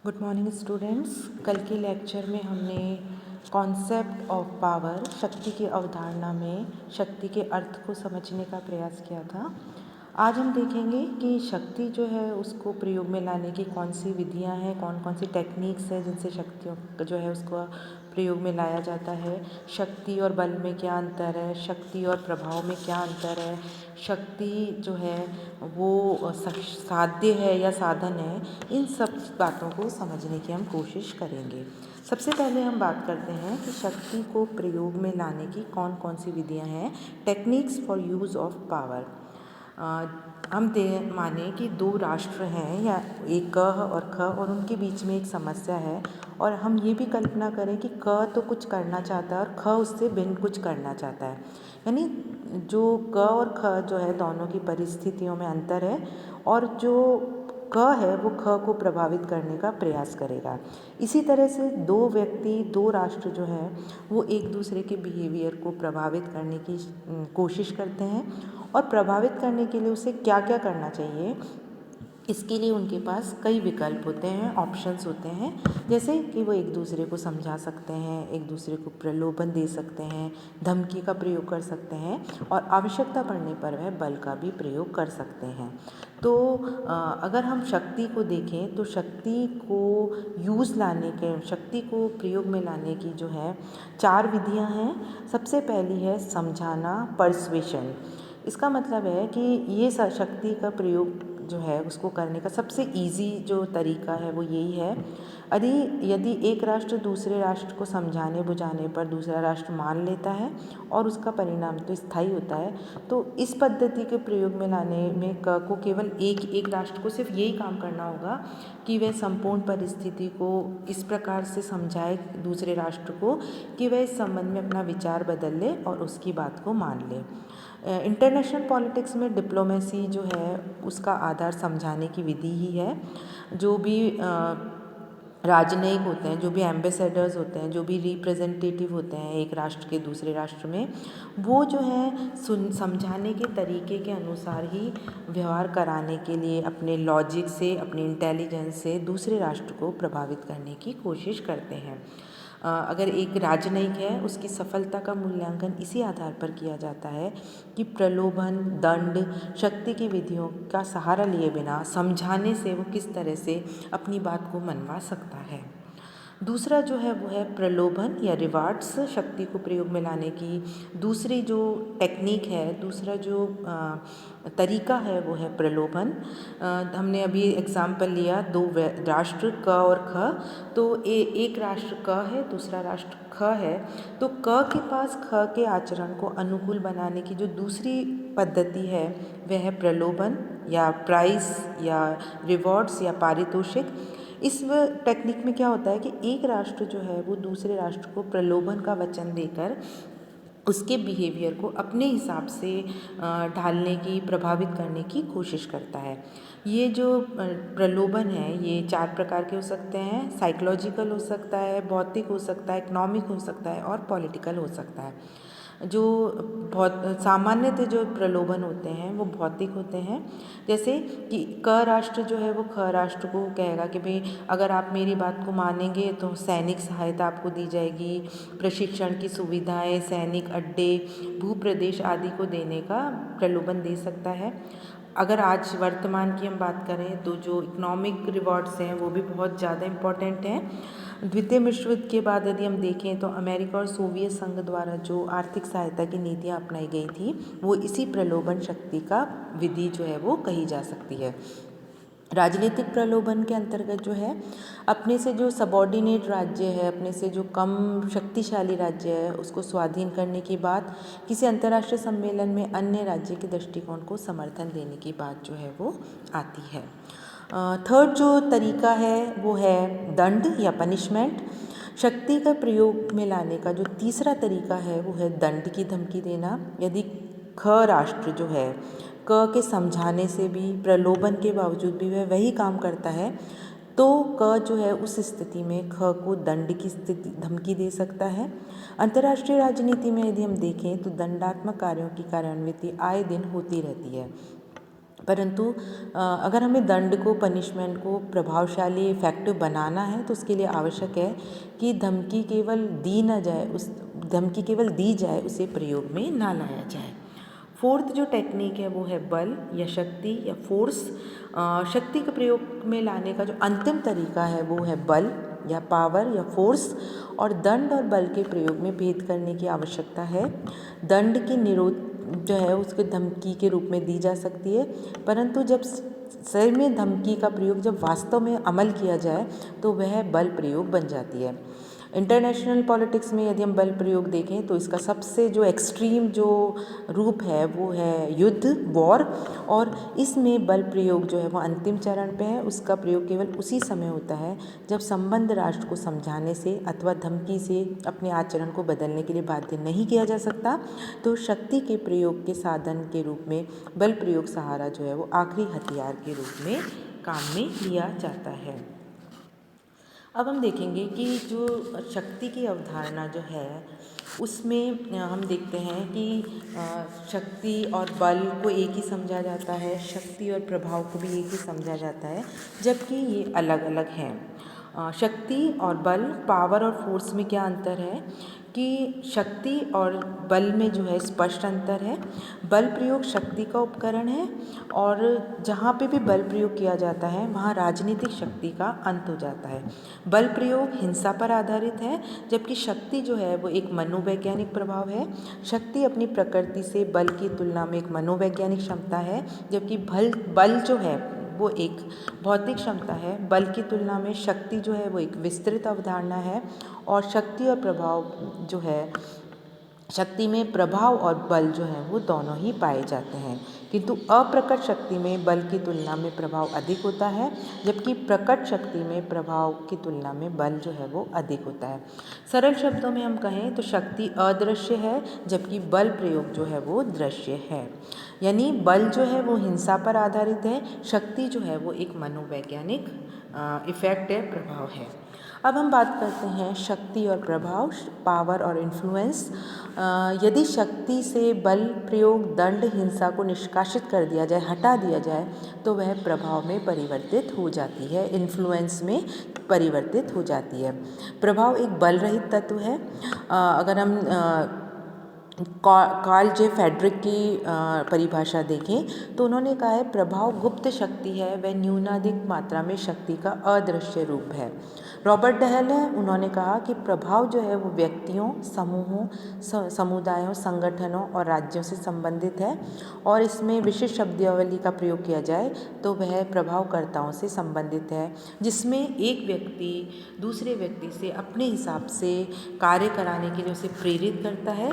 Good morning students. कल के lecture में हमने कॉन्सेप्ट ऑफ पावर, शक्ति की अवधारणा में शक्ति के अर्थ को समझने का प्रयास किया था। आज हम देखेंगे कि शक्ति जो है उसको प्रयोग में लाने की कौन सी विधियां हैं, कौन कौन सी टेक्निक्स हैं जिनसे शक्तियों जो है उसको प्रयोग में लाया जाता है। शक्ति और बल में क्या अंतर है, शक्ति और प्रभाव में क्या अंतर है, शक्ति जो है वो साध्य है या साधन है। इन सब बातों को समझने की हम कोशिश करेंगे। सबसे पहले हम बात करते हैं कि शक्ति को प्रयोग में लाने की कौन कौन सी विधियां हैं। Techniques for use of power. हम माने कि दो राष्ट्र हैं या एक क और ख और उनके बीच में एक समस्या है, और हम ये भी कल्पना करें कि क तो कुछ करना चाहता है और ख उससे भिन्न कुछ करना चाहता है। यानी जो क और ख जो है दोनों की परिस्थितियों में अंतर है, और जो क है वो ख को प्रभावित करने का प्रयास करेगा। इसी तरह से दो व्यक्ति, दो राष्ट्र जो है वो एक दूसरे के बिहेवियर को प्रभावित करने की कोशिश करते हैं, और प्रभावित करने के लिए उसे क्या क्या करना चाहिए इसके लिए उनके पास कई विकल्प होते हैं, ऑप्शंस होते हैं। जैसे कि वो एक दूसरे को समझा सकते हैं, एक दूसरे को प्रलोभन दे सकते हैं, धमकी का प्रयोग कर सकते हैं, और आवश्यकता पड़ने पर वह बल का भी प्रयोग कर सकते हैं। तो अगर हम शक्ति को देखें तो शक्ति को शक्ति को प्रयोग में लाने की जो है 4 विधियां हैं। सबसे पहली है समझाना, पर्सुएशन। इसका मतलब है कि ये शक्ति का प्रयोग जो है उसको करने का सबसे इजी जो तरीका है वो यही है। यदि एक राष्ट्र दूसरे राष्ट्र को समझाने बुझाने पर दूसरा राष्ट्र मान लेता है और उसका परिणाम तो स्थायी होता है, तो इस पद्धति के प्रयोग में लाने में को केवल एक राष्ट्र को सिर्फ यही काम करना होगा कि वह संपूर्ण परिस्थिति को इस प्रकार से समझाए दूसरे राष्ट्र को कि वह इस संबंध में अपना विचार बदल ले और उसकी बात को मान ले। इंटरनेशनल पॉलिटिक्स में डिप्लोमेसी जो है उसका आधार समझाने की विधि ही है। जो भी राजनयिक होते हैं, जो भी एम्बेसडर्स होते हैं, जो भी रिप्रेजेंटेटिव होते हैं एक राष्ट्र के दूसरे राष्ट्र में, वो जो है समझाने के तरीके के अनुसार ही व्यवहार कराने के लिए अपने लॉजिक से, अपनी इंटेलिजेंस से दूसरे राष्ट्र को प्रभावित करने की कोशिश करते हैं। अगर एक राजनयिक है उसकी सफलता का मूल्यांकन इसी आधार पर किया जाता है कि प्रलोभन, दंड, शक्ति की विधियों का सहारा लिए बिना समझाने से वो किस तरह से अपनी बात को मनवा सकता है। दूसरा जो है वो है प्रलोभन या रिवार्ड्स। शक्ति को प्रयोग में लाने की दूसरी जो टेक्निक है, दूसरा जो तरीका है वो है प्रलोभन। हमने अभी एग्जाम्पल लिया दो राष्ट्र क और ख, तो एक राष्ट्र क है, दूसरा राष्ट्र ख है, तो क के पास ख के आचरण को अनुकूल बनाने की जो दूसरी पद्धति है वह है प्रलोभन या प्राइस या रिवॉर्ड्स या पारितोषिक। इस टेक्निक में क्या होता है कि एक राष्ट्र जो है वो दूसरे राष्ट्र को प्रलोभन का वचन देकर उसके बिहेवियर को अपने हिसाब से ढालने की, प्रभावित करने की कोशिश करता है। ये जो प्रलोभन है ये 4 प्रकार के हो सकते हैं। साइकोलॉजिकल हो सकता है, भौतिक हो सकता है, इकोनॉमिक हो सकता है और पॉलिटिकल हो सकता है। जो बहुत सामान्यतः जो प्रलोभन होते हैं वो भौतिक होते हैं। जैसे कि क राष्ट्र जो है वो ख राष्ट्र को कहेगा कि भाई अगर आप मेरी बात को मानेंगे तो सैनिक सहायता आपको दी जाएगी, प्रशिक्षण की सुविधाएं, सैनिक अड्डे, भूप्रदेश आदि को देने का प्रलोभन दे सकता है। अगर आज वर्तमान की हम बात करें तो जो इकोनॉमिक रिवॉर्ड्स हैं वो भी बहुत ज़्यादा इम्पॉर्टेंट हैं। द्वितीय विश्व युद्ध के बाद यदि हम देखें तो अमेरिका और सोवियत संघ द्वारा जो आर्थिक सहायता की नीतियाँ अपनाई गई थी वो इसी प्रलोभन शक्ति का विधि जो है वो कही जा सकती है। राजनीतिक प्रलोभन के अंतर्गत जो है अपने से जो सबॉर्डिनेट राज्य है, अपने से जो कम शक्तिशाली राज्य है उसको स्वाधीन करने की बात, किसी अंतर्राष्ट्रीय सम्मेलन में अन्य राज्य के दृष्टिकोण को समर्थन देने की बात जो है वो आती है। थर्ड जो तरीका है वो है दंड या पनिशमेंट। शक्ति का प्रयोग में लाने का जो तीसरा तरीका है वो है दंड की धमकी देना। यदि ख राष्ट्र जो है क के समझाने से भी, प्रलोभन के बावजूद भी वह वही काम करता है, तो क जो है उस स्थिति में ख को दंड की धमकी दे सकता है। अंतर्राष्ट्रीय राजनीति में यदि हम देखें तो दंडात्मक कार्यों की कार्यान्विति आए दिन होती रहती है। परंतु अगर हमें दंड को, पनिशमेंट को प्रभावशाली, इफ़ेक्टिव बनाना है तो उसके लिए आवश्यक है कि धमकी केवल दी जाए, उसे प्रयोग में ना लाया जाए। फोर्थ जो टेक्निक है वो है बल या शक्ति या फोर्स। शक्ति के प्रयोग में लाने का जो अंतिम तरीका है वो है बल या पावर या फोर्स, और दंड और बल के प्रयोग में भेद करने की आवश्यकता है। दंड की निरोध जो है उसको धमकी के रूप में दी जा सकती है, परंतु जब सही में धमकी का प्रयोग जब वास्तव में अमल किया जाए तो वह बल प्रयोग बन जाती है। इंटरनेशनल पॉलिटिक्स में यदि हम बल प्रयोग देखें तो इसका सबसे जो एक्सट्रीम जो रूप है वो है युद्ध, वॉर, और इसमें बल प्रयोग जो है वो अंतिम चरण पे है। उसका प्रयोग केवल उसी समय होता है जब संबद्ध राष्ट्र को समझाने से अथवा धमकी से अपने आचरण को बदलने के लिए बाध्य नहीं किया जा सकता, तो शक्ति के प्रयोग के साधन के रूप में बल प्रयोग सहारा जो है वो आखिरी हथियार के रूप में काम में लिया जाता है। अब हम देखेंगे कि जो शक्ति की अवधारणा जो है उसमें हम देखते हैं कि शक्ति और बल को एक ही समझा जाता है, शक्ति और प्रभाव को भी एक ही समझा जाता है, जबकि ये अलग अलग हैं। शक्ति और बल, पावर और फोर्स में क्या अंतर है कि शक्ति और बल में जो है स्पष्ट अंतर है। बल प्रयोग शक्ति का उपकरण है, और जहाँ पे भी बल प्रयोग किया जाता है वहाँ राजनीतिक शक्ति का अंत हो जाता है। बल प्रयोग हिंसा पर आधारित है, जबकि शक्ति जो है वो एक मनोवैज्ञानिक प्रभाव है। शक्ति अपनी प्रकृति से बल की तुलना में एक मनोवैज्ञानिक क्षमता है, जबकि बल जो है वो एक भौतिक क्षमता है। बल की तुलना में शक्ति जो है वो एक विस्तृत अवधारणा है, और शक्ति और प्रभाव जो है, शक्ति में प्रभाव और बल जो है वो दोनों ही पाए जाते हैं, किंतु अप्रकट शक्ति में बल की तुलना में प्रभाव अधिक होता है, जबकि प्रकट शक्ति में प्रभाव की तुलना में बल जो है वो अधिक होता है। सरल शब्दों में हम कहें तो शक्ति अदृश्य है, जबकि बल प्रयोग जो है वो दृश्य है। यानी बल जो है वो हिंसा पर आधारित है, शक्ति जो है वो एक मनोवैज्ञानिक इफेक्ट है, प्रभाव है। अब हम बात करते हैं शक्ति और प्रभाव, पावर और इन्फ्लुएंस। यदि शक्ति से बल प्रयोग, दंड, हिंसा को निष्कासित कर दिया जाए, हटा दिया जाए, तो वह प्रभाव में परिवर्तित हो जाती है, इन्फ्लुएंस में परिवर्तित हो जाती है। प्रभाव एक बल रहित तत्व है। अगर हम कार्ल जे फेडरिक की परिभाषा देखें तो उन्होंने कहा है प्रभाव गुप्त शक्ति है, वह न्यूनाधिक मात्रा में शक्ति का अदृश्य रूप है। रॉबर्ट डहल है, उन्होंने कहा कि प्रभाव जो है वो व्यक्तियों, समूहों, समुदायों, संगठनों और राज्यों से संबंधित है, और इसमें विशिष्ट शब्दावली का प्रयोग किया जाए तो वह प्रभावकर्ताओं से संबंधित है, जिसमें एक व्यक्ति दूसरे व्यक्ति से अपने हिसाब से कार्य कराने के लिए उसे प्रेरित करता है,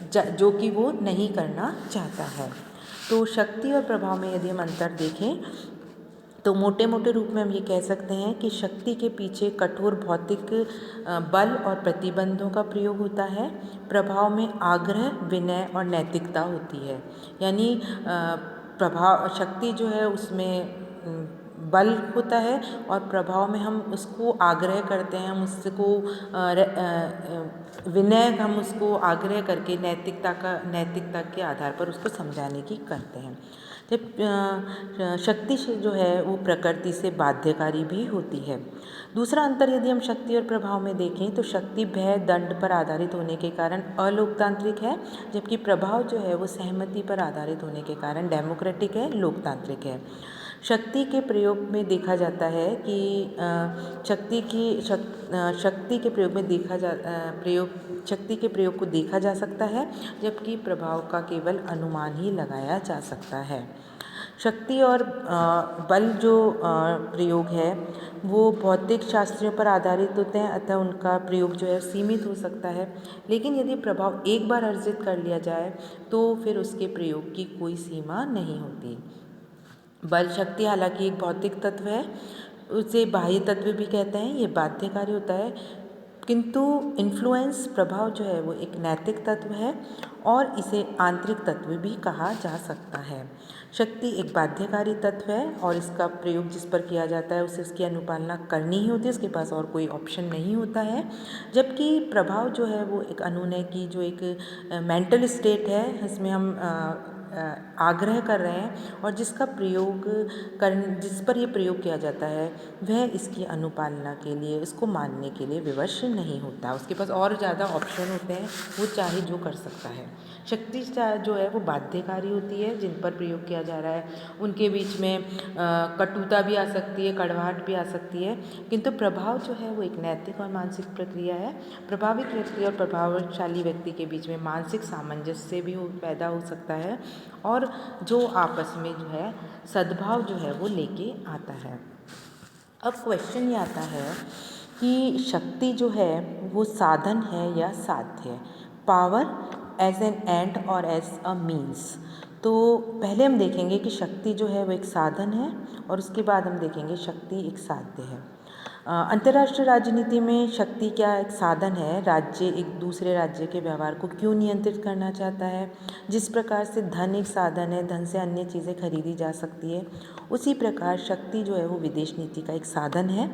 जो कि वो नहीं करना चाहता है। तो शक्ति और प्रभाव में यदि हम अंतर देखें तो मोटे मोटे रूप में हम ये कह सकते हैं कि शक्ति के पीछे कठोर भौतिक बल और प्रतिबंधों का प्रयोग होता है। प्रभाव में आग्रह, विनय और नैतिकता होती है। यानी प्रभाव, शक्ति जो है उसमें बल होता है, और प्रभाव में हम उसको आग्रह करते हैं, हम उसको विनय, हम उसको आग्रह करके नैतिकता के आधार पर उसको समझाने की करते हैं। जब शक्ति से जो है वो प्रकृति से बाध्यकारी भी होती है। दूसरा अंतर यदि हम शक्ति और प्रभाव में देखें तो शक्ति भय, दंड पर आधारित होने के कारण अलोकतांत्रिक है, जबकि प्रभाव जो है वो सहमति पर आधारित होने के कारण डेमोक्रेटिक है, लोकतांत्रिक है। शक्ति के प्रयोग में देखा जाता है कि शक्ति के प्रयोग में शक्ति के प्रयोग को देखा जा सकता है, जबकि प्रभाव का केवल अनुमान ही लगाया जा सकता है। शक्ति और बल जो प्रयोग है वो भौतिक शास्त्रों पर आधारित होते हैं, अतः उनका प्रयोग जो है सीमित हो सकता है, लेकिन यदि प्रभाव एक बार अर्जित कर लिया जाए तो फिर उसके प्रयोग की कोई सीमा नहीं होती। बल शक्ति हालांकि एक भौतिक तत्व है, उसे बाह्य तत्व भी कहते हैं, ये बाध्यकारी होता है, किंतु इन्फ्लुएंस, प्रभाव जो है वो एक नैतिक तत्व है, और इसे आंतरिक तत्व भी कहा जा सकता है। शक्ति एक बाध्यकारी तत्व है, और इसका प्रयोग जिस पर किया जाता है उसे उसकी अनुपालना करनी ही होती है, उसके पास और कोई ऑप्शन नहीं होता है। जबकि प्रभाव जो है वो एक अनुनय की जो एक मेंटल स्टेट है, इसमें हम आग्रह कर रहे हैं और जिस पर ये प्रयोग किया जाता है वह इसकी अनुपालना के लिए, इसको मानने के लिए विवश नहीं होता। उसके पास और ज़्यादा ऑप्शन होते हैं, वो चाहे जो कर सकता है। शक्ति जो है वो बाध्यकारी होती है, जिन पर प्रयोग किया जा रहा है उनके बीच में कटुता भी आ सकती है, कड़वाहट भी आ सकती है, किंतु प्रभाव जो है वो एक नैतिक और मानसिक प्रक्रिया है। प्रभावित व्यक्ति और प्रभावशाली व्यक्ति के बीच में मानसिक सामंजस्य भी पैदा हो सकता है और जो आपस में जो है सद्भाव जो है वो लेके आता है। अब क्वेश्चन ये आता है कि शक्ति जो है वो साधन है या साध्य है, पावर एज एन एंड और एज अ मीन्स। तो पहले हम देखेंगे कि शक्ति जो है वो एक साधन है और उसके बाद हम देखेंगे शक्ति एक साध्य है। अंतर्राष्ट्रीय राजनीति में शक्ति क्या एक साधन है। राज्य एक दूसरे राज्य के व्यवहार को क्यों नियंत्रित करना चाहता है। जिस प्रकार से धन एक साधन है, धन से अन्य चीज़ें खरीदी जा सकती है, उसी प्रकार शक्ति जो है वो विदेश नीति का एक साधन है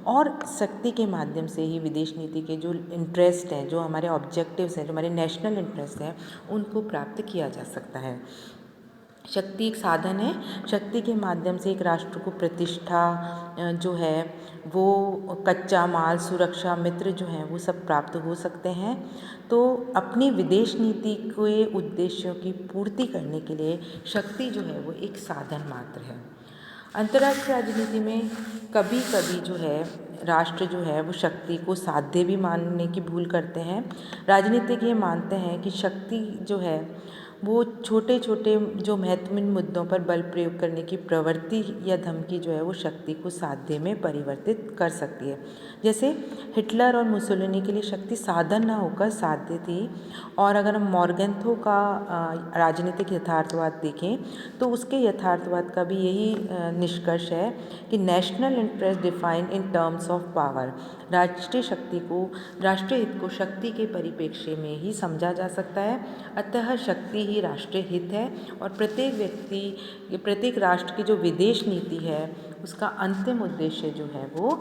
और शक्ति के माध्यम से ही विदेश नीति के जो इंटरेस्ट हैं, जो हमारे ऑब्जेक्टिव्स हैं, जो हमारे नेशनल इंटरेस्ट हैं, उनको प्राप्त किया जा सकता है। शक्ति एक साधन है। शक्ति के माध्यम से एक राष्ट्र को प्रतिष्ठा जो है वो, कच्चा माल, सुरक्षा, मित्र जो हैं वो सब प्राप्त हो सकते हैं। तो अपनी विदेश नीति के उद्देश्यों की पूर्ति करने के लिए शक्ति जो है वो एक साधन मात्र है। अंतर्राष्ट्रीय राजनीति में कभी कभी जो है राष्ट्र जो है वो शक्ति को साध्य भी मानने की भूल करते हैं। राजनीतिज्ञ ये मानते हैं कि शक्ति जो है वो छोटे छोटे जो महत्वपूर्ण मुद्दों पर बल प्रयोग करने की प्रवृत्ति या धमकी जो है वो शक्ति को साध्य में परिवर्तित कर सकती है। जैसे हिटलर और मुसोलिनी के लिए शक्ति साधन ना होकर साध्य थी। और अगर हम मॉर्गेंथो का राजनीतिक यथार्थवाद देखें तो उसके यथार्थवाद का भी यही निष्कर्ष है कि national interest defined in terms of power, राष्ट्रीय शक्ति को, राष्ट्रीय हित को शक्ति के परिप्रेक्ष्य में ही समझा जा सकता है। अतः शक्ति ही राष्ट्रीय हित है और प्रत्येक राष्ट्र की जो विदेश नीति है उसका अंतिम उद्देश्य जो है वो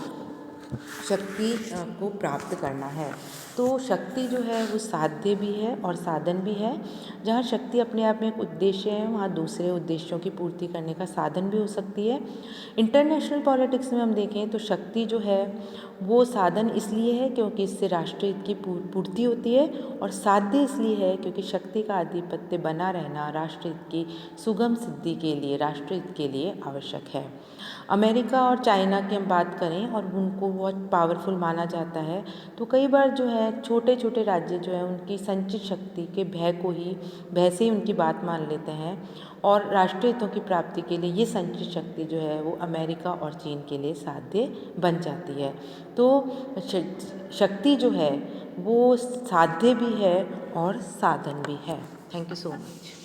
शक्ति को प्राप्त करना है। तो शक्ति जो है वो साध्य भी है और साधन भी है। जहाँ शक्ति अपने आप में एक उद्देश्य है, वहाँ दूसरे उद्देश्यों की पूर्ति करने का साधन भी हो सकती है। इंटरनेशनल पॉलिटिक्स में हम देखें तो शक्ति जो है वो साधन इसलिए है क्योंकि इससे राष्ट्रीय हित की पूर्ति होती है और साध्य इसलिए है क्योंकि शक्ति का आधिपत्य बना रहना राष्ट्रीय हित की सुगम सिद्धि के लिए, राष्ट्रीय हित के लिए आवश्यक है। अमेरिका और चाइना की हम बात करें और उनको बहुत पावरफुल माना जाता है, तो कई बार जो है छोटे छोटे राज्य जो है उनकी संचित शक्ति के भय से ही उनकी बात मान लेते हैं और राष्ट्रीय हितों की प्राप्ति के लिए ये संचित शक्ति जो है वो अमेरिका और चीन के लिए साध्य बन जाती है। तो शक्ति जो है वो साध्य भी है और साधन भी है। Thank you so much.